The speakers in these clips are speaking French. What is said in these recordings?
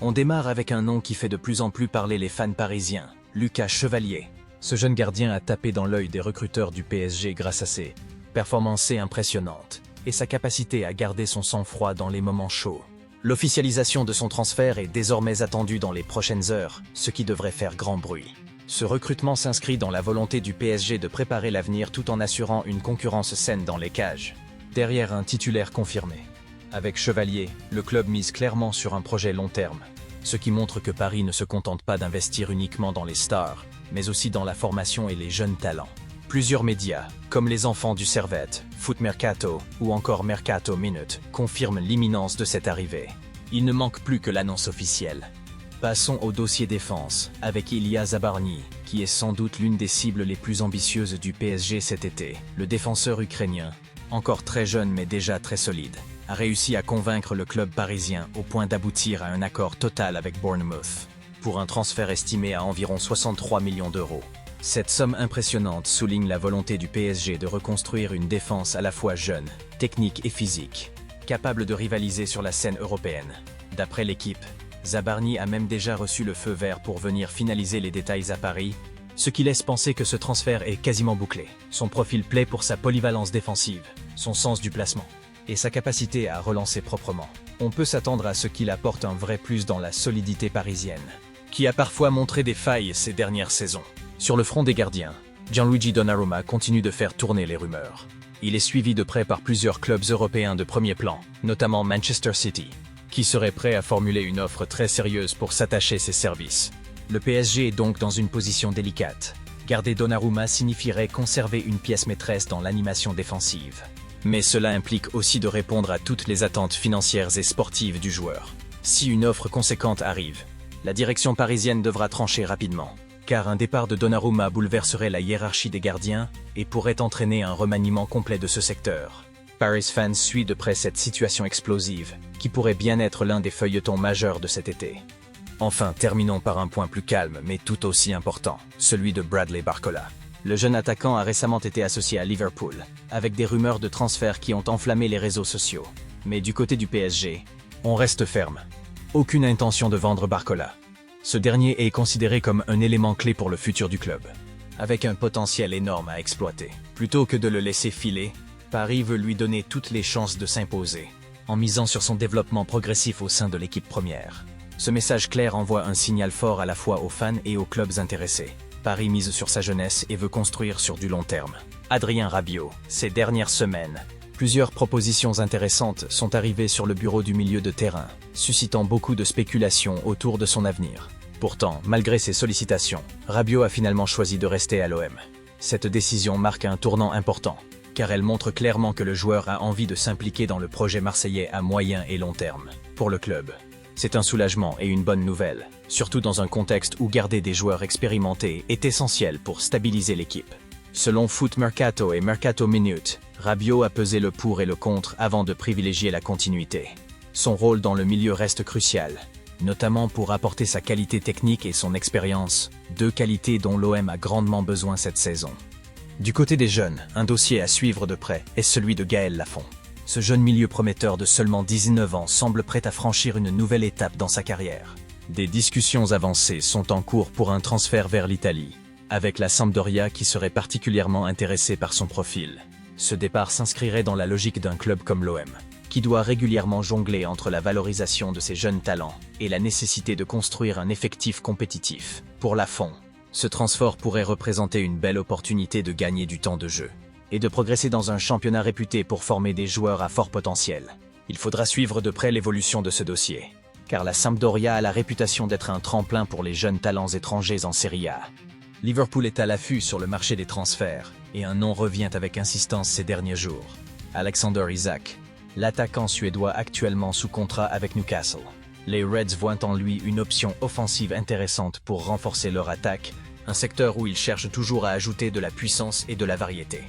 On démarre avec un nom qui fait de plus en plus parler les fans parisiens, Lucas Chevalier. Ce jeune gardien a tapé dans l'œil des recruteurs du PSG grâce à ses performances impressionnantes et sa capacité à garder son sang-froid dans les moments chauds. L'officialisation de son transfert est désormais attendue dans les prochaines heures, ce qui devrait faire grand bruit. Ce recrutement s'inscrit dans la volonté du PSG de préparer l'avenir tout en assurant une concurrence saine dans les cages, derrière un titulaire confirmé. Avec Chevalier, le club mise clairement sur un projet long terme, ce qui montre que Paris ne se contente pas d'investir uniquement dans les stars, mais aussi dans la formation et les jeunes talents. Plusieurs médias, comme les enfants du Servette, Foot Mercato ou encore Mercato Minute, confirment l'imminence de cette arrivée. Il ne manque plus que l'annonce officielle. Passons au dossier défense, avec Ilya Zabarny, qui est sans doute l'une des cibles les plus ambitieuses du PSG cet été. Le défenseur ukrainien, encore très jeune mais déjà très solide, a réussi à convaincre le club parisien au point d'aboutir à un accord total avec Bournemouth, pour un transfert estimé à environ 63 millions d'euros. Cette somme impressionnante souligne la volonté du PSG de reconstruire une défense à la fois jeune, technique et physique, capable de rivaliser sur la scène européenne. D'après l'équipe, Zabarny a même déjà reçu le feu vert pour venir finaliser les détails à Paris, ce qui laisse penser que ce transfert est quasiment bouclé. Son profil plaît pour sa polyvalence défensive, son sens du placement et sa capacité à relancer proprement. On peut s'attendre à ce qu'il apporte un vrai plus dans la solidité parisienne, qui a parfois montré des failles ces dernières saisons. Sur le front des gardiens, Gianluigi Donnarumma continue de faire tourner les rumeurs. Il est suivi de près par plusieurs clubs européens de premier plan, notamment Manchester City, qui serait prêt à formuler une offre très sérieuse pour s'attacher ses services. Le PSG est donc dans une position délicate. Garder Donnarumma signifierait conserver une pièce maîtresse dans l'animation défensive. Mais cela implique aussi de répondre à toutes les attentes financières et sportives du joueur. Si une offre conséquente arrive, la direction parisienne devra trancher rapidement, car un départ de Donnarumma bouleverserait la hiérarchie des gardiens et pourrait entraîner un remaniement complet de ce secteur. Paris Fans suit de près cette situation explosive, qui pourrait bien être l'un des feuilletons majeurs de cet été. Enfin, terminons par un point plus calme, mais tout aussi important, celui de Bradley Barcola. Le jeune attaquant a récemment été associé à Liverpool, avec des rumeurs de transfert qui ont enflammé les réseaux sociaux. Mais du côté du PSG, on reste ferme. Aucune intention de vendre Barcola. Ce dernier est considéré comme un élément clé pour le futur du club, avec un potentiel énorme à exploiter. Plutôt que de le laisser filer, Paris veut lui donner toutes les chances de s'imposer, en misant sur son développement progressif au sein de l'équipe première. Ce message clair envoie un signal fort à la fois aux fans et aux clubs intéressés. Paris mise sur sa jeunesse et veut construire sur du long terme. Adrien Rabiot, ces dernières semaines, plusieurs propositions intéressantes sont arrivées sur le bureau du milieu de terrain, suscitant beaucoup de spéculations autour de son avenir. Pourtant, malgré ces sollicitations, Rabiot a finalement choisi de rester à l'OM. Cette décision marque un tournant important, car elle montre clairement que le joueur a envie de s'impliquer dans le projet marseillais à moyen et long terme. Pour le club, c'est un soulagement et une bonne nouvelle, surtout dans un contexte où garder des joueurs expérimentés est essentiel pour stabiliser l'équipe. Selon Foot Mercato et Mercato Minute, Rabiot a pesé le pour et le contre avant de privilégier la continuité. Son rôle dans le milieu reste crucial, notamment pour apporter sa qualité technique et son expérience, deux qualités dont l'OM a grandement besoin cette saison. Du côté des jeunes, un dossier à suivre de près est celui de Gaël Lafont. Ce jeune milieu prometteur de seulement 19 ans semble prêt à franchir une nouvelle étape dans sa carrière. Des discussions avancées sont en cours pour un transfert vers l'Italie, avec la Sampdoria qui serait particulièrement intéressée par son profil. Ce départ s'inscrirait dans la logique d'un club comme l'OM, qui doit régulièrement jongler entre la valorisation de ses jeunes talents et la nécessité de construire un effectif compétitif. Pour Lafont, ce transfert pourrait représenter une belle opportunité de gagner du temps de jeu et de progresser dans un championnat réputé pour former des joueurs à fort potentiel. Il faudra suivre de près l'évolution de ce dossier, car la Sampdoria a la réputation d'être un tremplin pour les jeunes talents étrangers en Serie A. Liverpool est à l'affût sur le marché des transferts, et un nom revient avec insistance ces derniers jours. Alexander Isak, l'attaquant suédois actuellement sous contrat avec Newcastle. Les Reds voient en lui une option offensive intéressante pour renforcer leur attaque, un secteur où ils cherchent toujours à ajouter de la puissance et de la variété.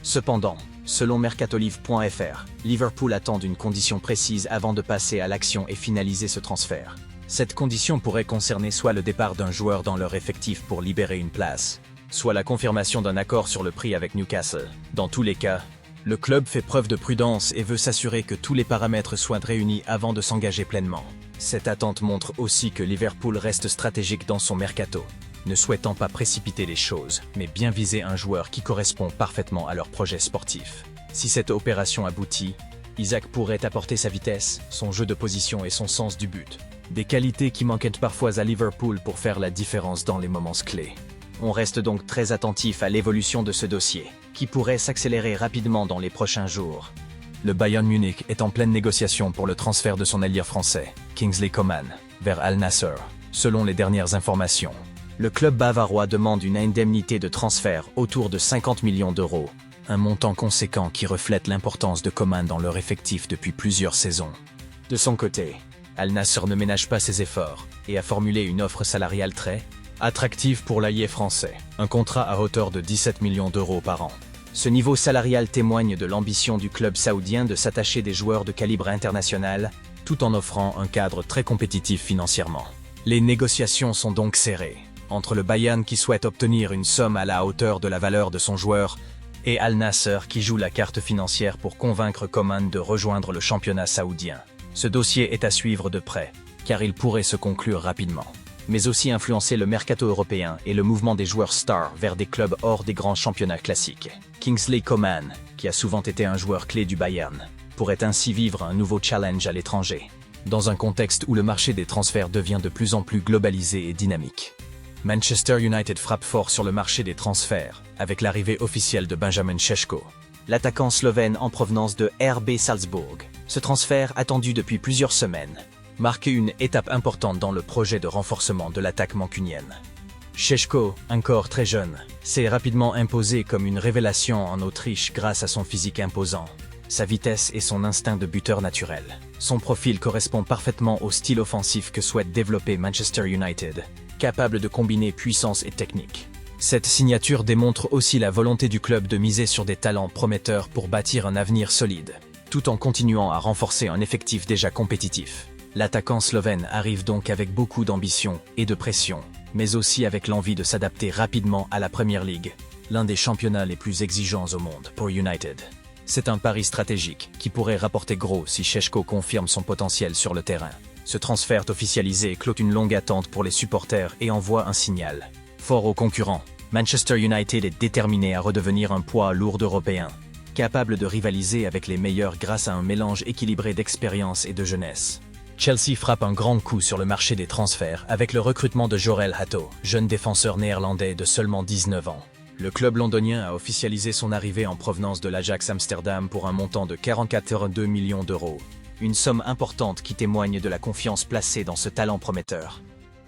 Cependant, selon mercatolive.fr, Liverpool attend une condition précise avant de passer à l'action et finaliser ce transfert. Cette condition pourrait concerner soit le départ d'un joueur dans leur effectif pour libérer une place, soit la confirmation d'un accord sur le prix avec Newcastle. Dans tous les cas, le club fait preuve de prudence et veut s'assurer que tous les paramètres soient réunis avant de s'engager pleinement. Cette attente montre aussi que Liverpool reste stratégique dans son mercato, ne souhaitant pas précipiter les choses, mais bien viser un joueur qui correspond parfaitement à leur projet sportif. Si cette opération aboutit, Isak pourrait apporter sa vitesse, son jeu de position et son sens du but. Des qualités qui manquent parfois à Liverpool pour faire la différence dans les moments clés. On reste donc très attentif à l'évolution de ce dossier, qui pourrait s'accélérer rapidement dans les prochains jours. Le Bayern Munich est en pleine négociation pour le transfert de son ailier français, Kingsley Coman, vers Al Nassr, selon les dernières informations. Le club bavarois demande une indemnité de transfert autour de 50 millions d'euros, un montant conséquent qui reflète l'importance de Coman dans leur effectif depuis plusieurs saisons. De son côté, Al Nassr ne ménage pas ses efforts et a formulé une offre salariale très attractive pour l'ailier français, un contrat à hauteur de 17 millions d'euros par an. Ce niveau salarial témoigne de l'ambition du club saoudien de s'attacher des joueurs de calibre international, tout en offrant un cadre très compétitif financièrement. Les négociations sont donc serrées, entre le Bayern qui souhaite obtenir une somme à la hauteur de la valeur de son joueur, et Al Nassr qui joue la carte financière pour convaincre Coman de rejoindre le championnat saoudien. Ce dossier est à suivre de près, car il pourrait se conclure rapidement, mais aussi influencer le mercato européen et le mouvement des joueurs stars vers des clubs hors des grands championnats classiques. Kingsley Coman, qui a souvent été un joueur clé du Bayern, pourrait ainsi vivre un nouveau challenge à l'étranger, dans un contexte où le marché des transferts devient de plus en plus globalisé et dynamique. Manchester United frappe fort sur le marché des transferts, avec l'arrivée officielle de Benjamin Šeško, l'attaquant slovène en provenance de RB Salzbourg. Ce transfert, attendu depuis plusieurs semaines, marquait une étape importante dans le projet de renforcement de l'attaque mancunienne. Šeško, encore très jeune, s'est rapidement imposé comme une révélation en Autriche grâce à son physique imposant, sa vitesse et son instinct de buteur naturel. Son profil correspond parfaitement au style offensif que souhaite développer Manchester United, capable de combiner puissance et technique. Cette signature démontre aussi la volonté du club de miser sur des talents prometteurs pour bâtir un avenir solide, tout en continuant à renforcer un effectif déjà compétitif. L'attaquant slovène arrive donc avec beaucoup d'ambition et de pression, mais aussi avec l'envie de s'adapter rapidement à la Premier League, l'un des championnats les plus exigeants au monde pour United. C'est un pari stratégique qui pourrait rapporter gros si Šeško confirme son potentiel sur le terrain. Ce transfert officialisé clôt une longue attente pour les supporters et envoie un signal fort aux concurrents. Manchester United est déterminé à redevenir un poids lourd européen, capable de rivaliser avec les meilleurs grâce à un mélange équilibré d'expérience et de jeunesse. Chelsea frappe un grand coup sur le marché des transferts avec le recrutement de Jorel Hato, jeune défenseur néerlandais de seulement 19 ans. Le club londonien a officialisé son arrivée en provenance de l'Ajax Amsterdam pour un montant de 44,2 millions d'euros, une somme importante qui témoigne de la confiance placée dans ce talent prometteur.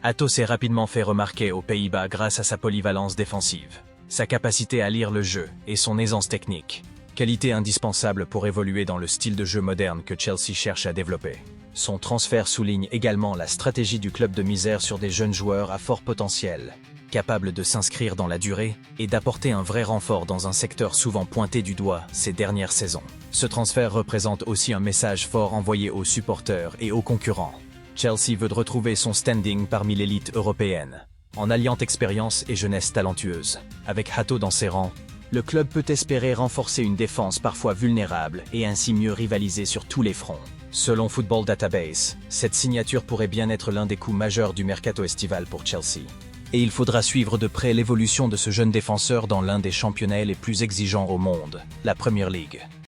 Hato s'est rapidement fait remarquer aux Pays-Bas grâce à sa polyvalence défensive, sa capacité à lire le jeu et son aisance technique, qualité indispensable pour évoluer dans le style de jeu moderne que Chelsea cherche à développer. Son transfert souligne également la stratégie du club de misère sur des jeunes joueurs à fort potentiel, capables de s'inscrire dans la durée et d'apporter un vrai renfort dans un secteur souvent pointé du doigt ces dernières saisons. Ce transfert représente aussi un message fort envoyé aux supporters et aux concurrents. Chelsea veut retrouver son standing parmi l'élite européenne, en alliant expérience et jeunesse talentueuse. Avec Hato dans ses rangs, le club peut espérer renforcer une défense parfois vulnérable et ainsi mieux rivaliser sur tous les fronts. Selon Football Database, cette signature pourrait bien être l'un des coups majeurs du mercato estival pour Chelsea. Et il faudra suivre de près l'évolution de ce jeune défenseur dans l'un des championnats les plus exigeants au monde, la Premier League.